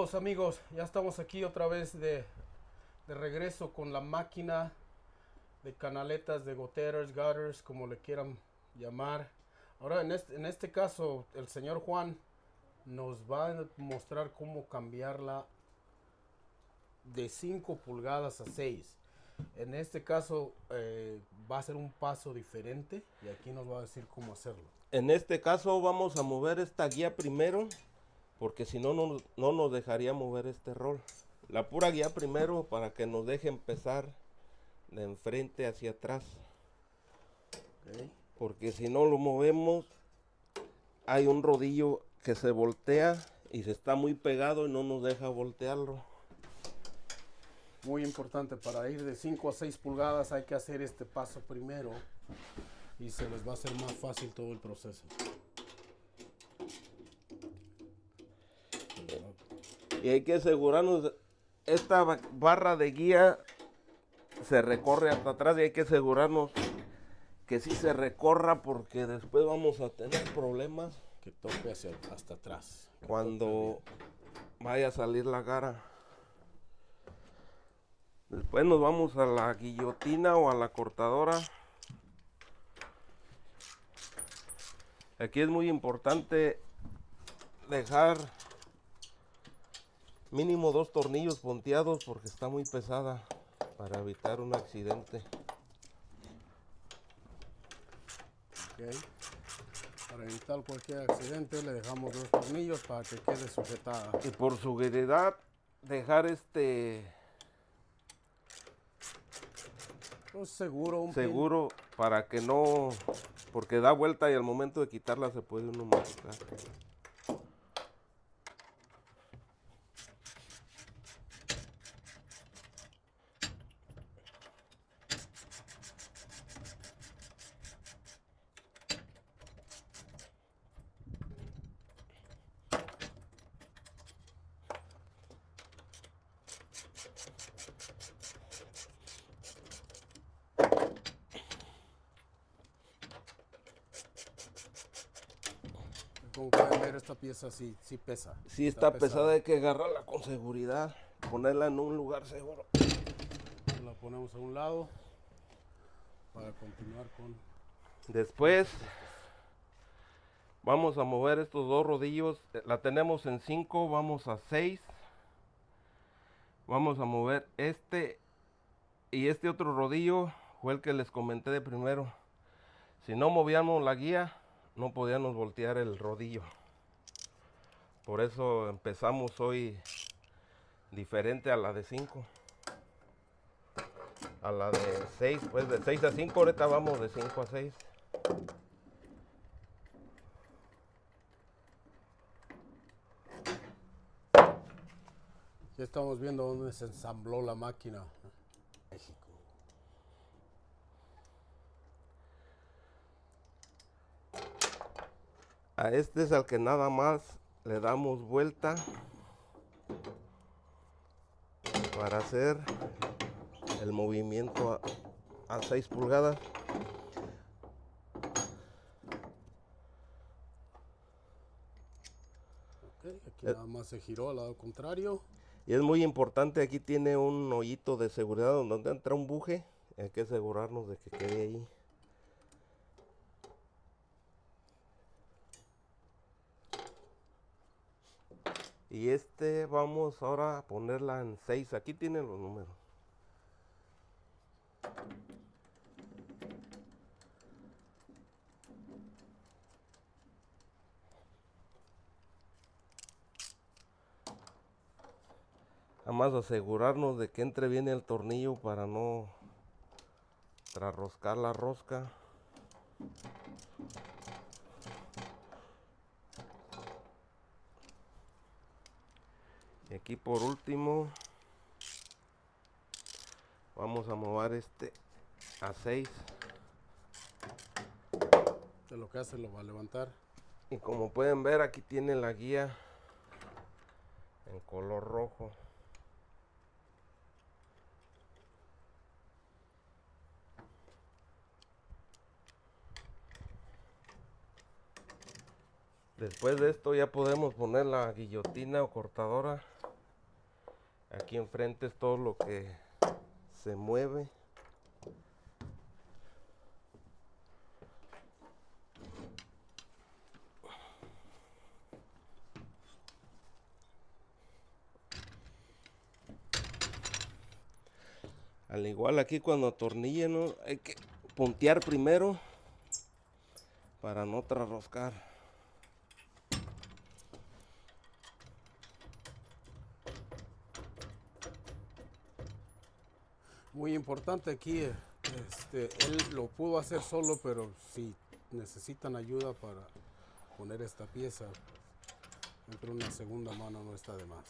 Saludos amigos, ya estamos aquí otra vez de regreso con la máquina de canaletas, de goteras, gutters, como le quieran llamar. Ahora en este caso el señor Juan nos va a mostrar cómo cambiarla de 5 pulgadas a 6. En este caso va a ser un paso diferente y aquí nos va a decir cómo hacerlo. En este caso vamos a mover esta guía primero, porque si no, no nos dejaría mover este rol. La pura guía primero para que nos deje empezar de enfrente hacia atrás. Okay. Porque si no lo movemos, hay un rodillo que se voltea y se está muy pegado y no nos deja voltearlo. Muy importante, para ir de 5 a 6 pulgadas hay que hacer este paso primero y se les va a hacer más fácil todo el proceso. Y hay que asegurarnos, esta barra de guía se recorre hasta atrás y hay que asegurarnos que sí se recorra, porque después vamos a tener problemas. Que tope hasta atrás. Cuando vaya a salir la gara. Después nos vamos a la guillotina o a la cortadora. Aquí es muy importante dejar mínimo 2 tornillos punteados porque está muy pesada, para evitar un accidente. Okay. Para evitar cualquier accidente le dejamos 2 tornillos para que quede sujetada. Y por seguridad dejar Pues seguro, seguro para que no, porque da vuelta y al momento de quitarla se puede uno machucar. Como pueden ver, esta pieza sí pesa. Sí está pesada, hay que agarrarla con seguridad, ponerla en un lugar seguro. La ponemos a un lado para continuar con... Después vamos a mover estos 2 rodillos, la tenemos en 5, vamos a 6. Vamos a mover este y este otro rodillo fue el que les comenté de primero. Si no movíamos la guía, no podíamos voltear el rodillo. Por eso empezamos hoy diferente a la de 5. A la de 6, pues de 6 a 5, ahorita vamos de 5 a 6. Ya estamos viendo dónde se ensambló la máquina. México. A este es al que nada más le damos vuelta para hacer el movimiento a 6 pulgadas. Okay, aquí nada más se giró al lado contrario. Y es muy importante, aquí tiene un hoyito de seguridad donde entra un buje. Hay que asegurarnos de que quede ahí. Y vamos ahora a ponerla en 6. Aquí tienen los números. Además asegurarnos de que entre bien el tornillo para no trasroscar la rosca. Y aquí por último vamos a mover a 6. De lo que hace lo va a levantar. Y como pueden ver, aquí tiene la guía en color rojo. Después de esto ya podemos poner la guillotina o cortadora Aquí enfrente es todo lo que se mueve. Al igual aquí cuando atornillen, ¿no? Hay que puntear primero para no trasroscar. Muy importante aquí, él lo pudo hacer solo, pero si necesitan ayuda para poner esta pieza, entre una segunda mano no está de más.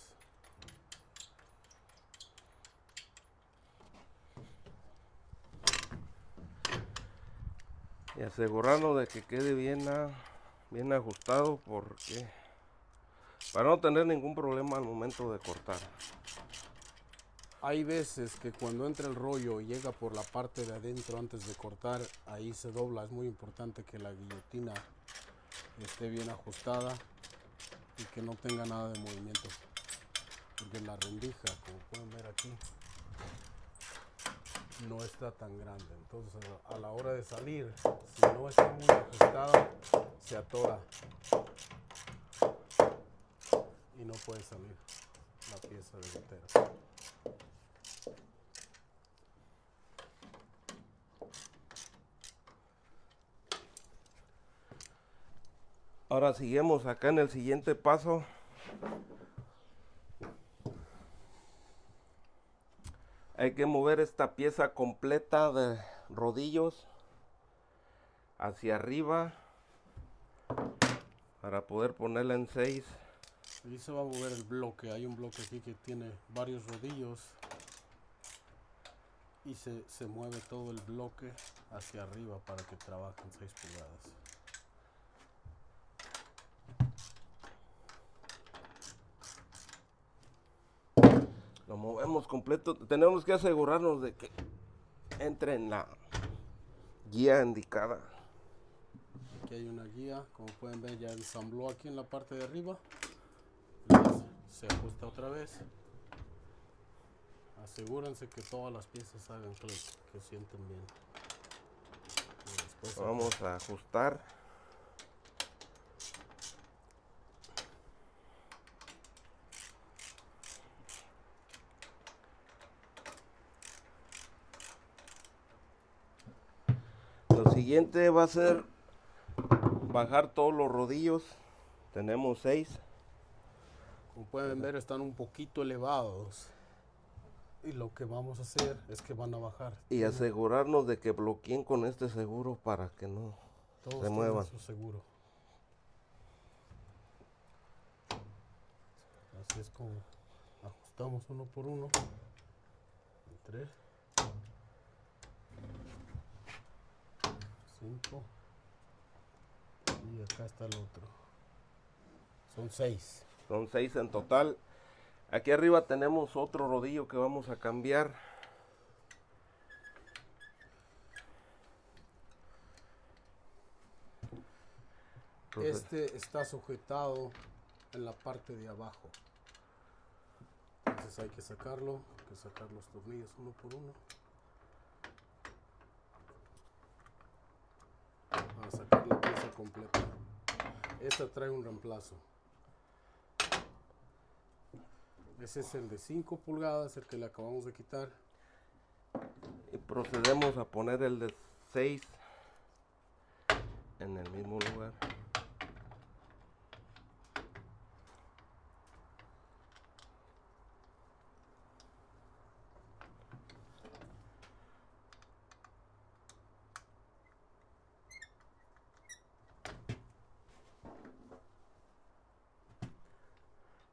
Y asegurarnos de que quede bien ajustado, porque para no tener ningún problema al momento de cortar. Hay veces que cuando entra el rollo y llega por la parte de adentro antes de cortar, ahí se dobla. Es muy importante que la guillotina esté bien ajustada y que no tenga nada de movimiento, porque la rendija, como pueden ver aquí, no está tan grande. Entonces a la hora de salir, si no está muy ajustada, se atora y no puede salir la pieza de gotera. Ahora seguimos acá en el siguiente paso. Hay que mover esta pieza completa de rodillos hacia arriba para poder ponerla en 6. Ahí se va a mover el bloque. Hay un bloque aquí que tiene varios rodillos y se mueve todo el bloque hacia arriba para que trabajen 6 pulgadas. Lo movemos completo. Tenemos que asegurarnos de que entre en la guía indicada. Aquí hay una guía, como pueden ver ya ensambló aquí en la parte de arriba. Se ajusta otra vez. Asegúrense que todas las piezas hagan clic, que sienten bien. Vamos a ajustar. Lo siguiente va a ser bajar todos los rodillos. Tenemos 6. Como pueden ver, están un poquito elevados. Y lo que vamos a hacer es que van a bajar. Y asegurarnos de que bloqueen con este seguro para que no se muevan. Su seguro. Así es como ajustamos uno por uno. 3, 5 y acá está el otro. Son 6. Son 6 en total. Aquí arriba tenemos otro rodillo que vamos a cambiar. Este está sujetado en la parte de abajo. Entonces hay que sacarlo, sacar los tornillos uno por uno. Para sacar la pieza completa. Esta trae un reemplazo. Ese es el de 5 pulgadas, el que le acabamos de quitar. Y procedemos a poner el de 6 en el mismo lugar.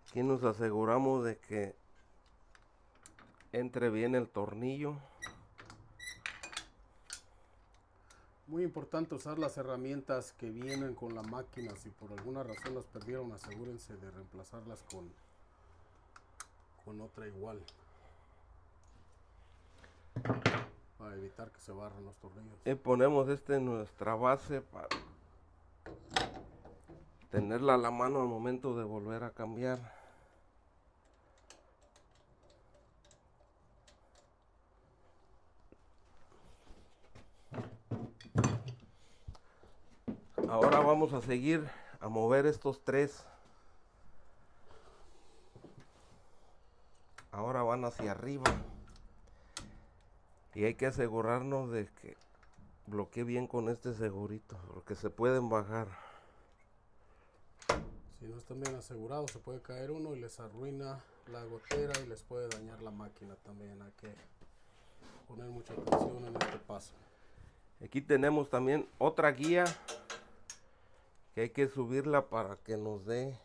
Aquí nos aseguramos de que entre bien el tornillo. Muy importante usar las herramientas que vienen con la máquina. Si por alguna razón las perdieron, asegúrense de reemplazarlas con otra igual, para evitar que se barran los tornillos. Y ponemos en nuestra base para tenerla a la mano al momento de volver a cambiar. Ahora vamos a seguir a mover estos tres. Ahora van hacia arriba. Y hay que asegurarnos de que bloquee bien con este segurito, porque se pueden bajar. Si no están bien asegurados, se puede caer uno y les arruina la gotera y les puede dañar la máquina también. Hay que poner mucha atención en este paso. Aquí tenemos también otra guía que hay que subirla para que nos dé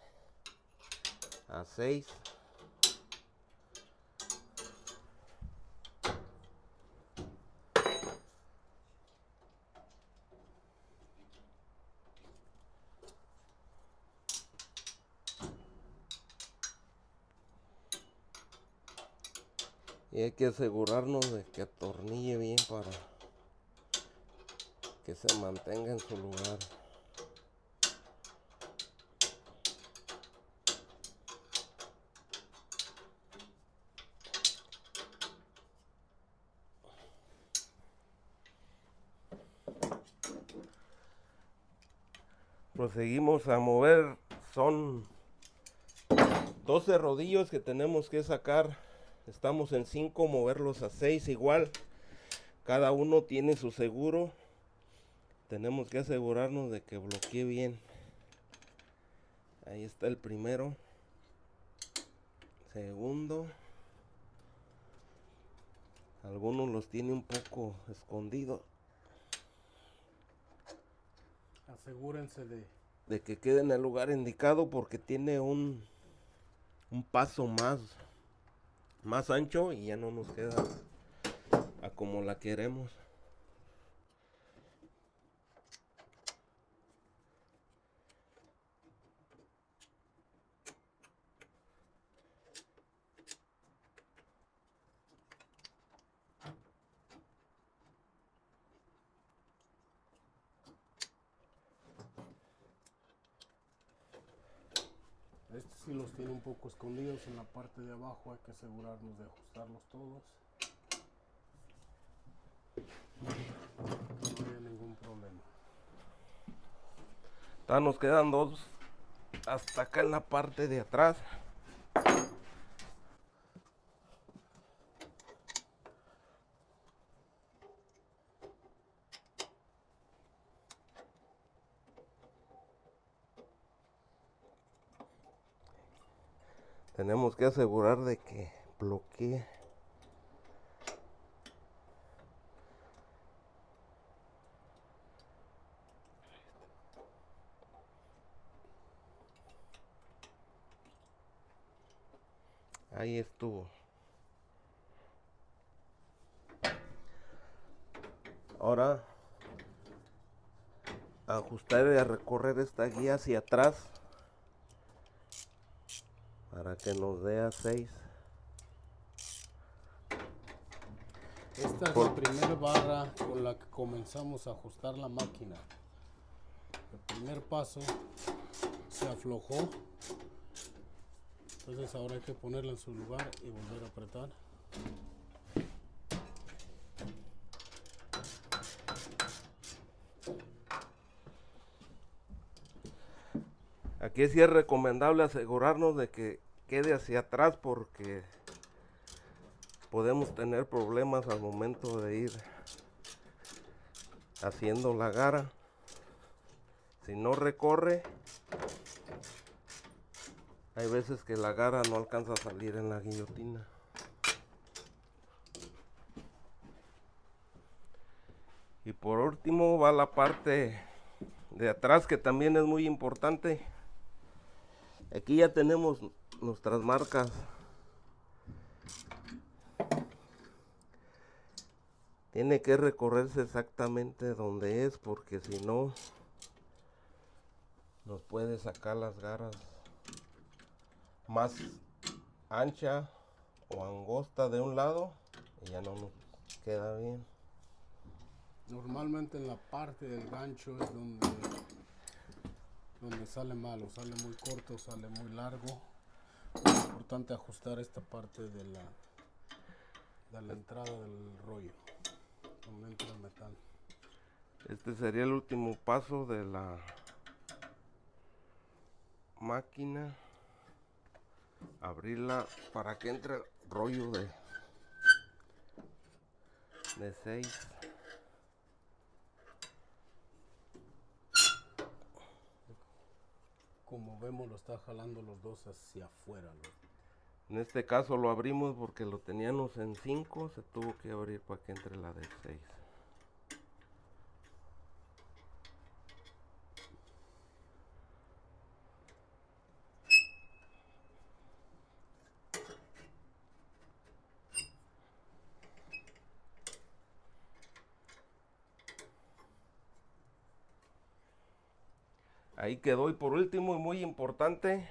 a 6. Y hay que asegurarnos de que atornille bien para que se mantenga en su lugar. Proseguimos a mover, son 12 rodillos que tenemos que sacar. Estamos en 5, moverlos a 6 igual. Cada uno tiene su seguro. Tenemos que asegurarnos de que bloquee bien. Ahí está el primero. Segundo. Algunos los tiene un poco escondidos. Asegúrense de que quede en el lugar indicado, porque tiene un paso más ancho y ya no nos queda a como la queremos. Estos sí los tiene un poco escondidos en la parte de abajo. Hay que asegurarnos de ajustarlos todos. No haya ningún problema. Nos quedan 2 hasta acá en la parte de atrás. Tenemos que asegurar de que bloquee. Ahí estuvo. Ahora ajustar y a recorrer esta guía hacia atrás para que nos dé a 6. Esta es la primera barra con la que comenzamos a ajustar la máquina. El primer paso se aflojó. Entonces ahora hay que ponerla en su lugar y volver a apretar. Aquí sí es recomendable asegurarnos de que quede hacia atrás, porque podemos tener problemas al momento de ir haciendo la gara. Si no recorre, hay veces que la gara no alcanza a salir en la guillotina. Y por último va la parte de atrás, que también es muy importante. Aquí ya tenemos nuestras marcas. Tiene que recorrerse exactamente donde es, porque si no nos puede sacar las garras más ancha o angosta de un lado y ya no nos queda bien. Normalmente en la parte del gancho es donde sale mal, o sale muy corto, o sale muy largo. Es importante ajustar esta parte de la entrada del rollo donde entra el metal. Este sería el último paso de la máquina. Abrirla para que entre el rollo de 6. Como vemos, lo está jalando los dos hacia afuera. En este caso lo abrimos porque lo teníamos en 5, se tuvo que abrir para que entre la de 6. Ahí quedó. Y por último y muy importante,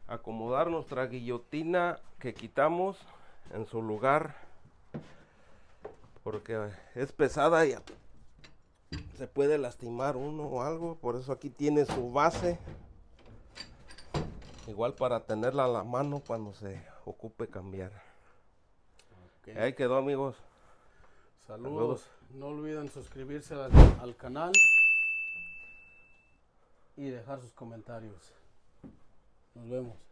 acomodar nuestra guillotina que quitamos en su lugar, porque es pesada y se puede lastimar uno o algo. Por eso aquí tiene su base, igual para tenerla a la mano cuando se ocupe cambiar. Okay. Ahí quedó, amigos. Saludos. No olviden suscribirse al canal y dejar sus comentarios. Nos vemos.